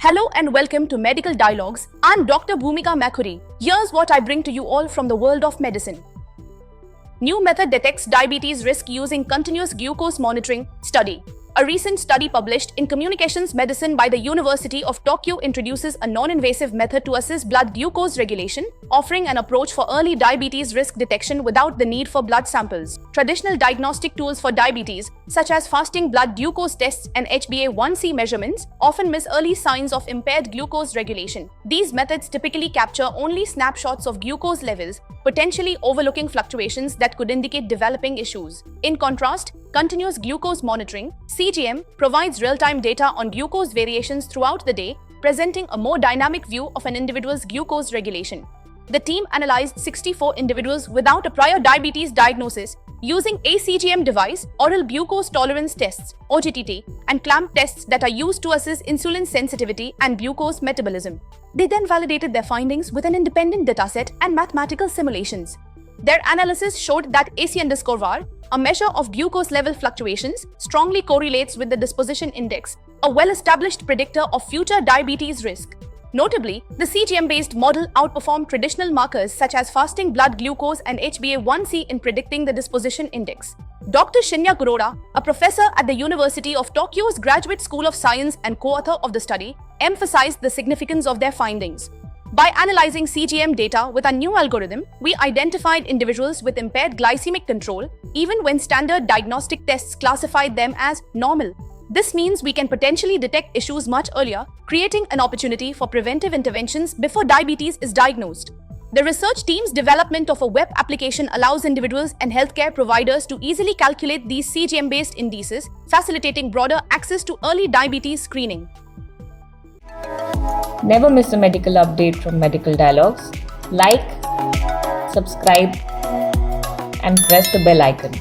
Hello and welcome to Medical Dialogues. I'm Dr. Bhumika Makhuri. Here's what I bring to you all from the world of medicine. New method detects diabetes risk using continuous glucose monitoring study. A recent study published in Communications Medicine by the University of Tokyo introduces a non-invasive method to assess blood glucose regulation, offering an approach for early diabetes risk detection without the need for blood samples. Traditional diagnostic tools for diabetes, such as fasting blood glucose tests and HbA1c measurements, often miss early signs of impaired glucose regulation. These methods typically capture only snapshots of glucose levels, potentially overlooking fluctuations that could indicate developing issues. In contrast, continuous glucose monitoring (CGM) provides real-time data on glucose variations throughout the day, presenting a more dynamic view of an individual's glucose regulation. The team analyzed 64 individuals without a prior diabetes diagnosis using a CGM device, oral glucose tolerance tests (OGTT), and clamp tests that are used to assess insulin sensitivity and glucose metabolism. They then validated their findings with an independent dataset and mathematical simulations. Their analysis showed that AC_VAR, a measure of glucose level fluctuations, strongly correlates with the disposition index, a well-established predictor of future diabetes risk. Notably, the CGM-based model outperformed traditional markers such as fasting blood glucose and HbA1c in predicting the disposition index. Dr. Shinya Kuroda, a professor at the University of Tokyo's Graduate School of Science and co-author of the study, emphasized the significance of their findings. By analyzing CGM data with a new algorithm, we identified individuals with impaired glycemic control, even when standard diagnostic tests classified them as normal. This means we can potentially detect issues much earlier, creating an opportunity for preventive interventions before diabetes is diagnosed. The research team's development of a web application allows individuals and healthcare providers to easily calculate these CGM-based indices, facilitating broader access to early diabetes screening. Never miss a medical update from Medical Dialogues. Like, subscribe, and press the bell icon.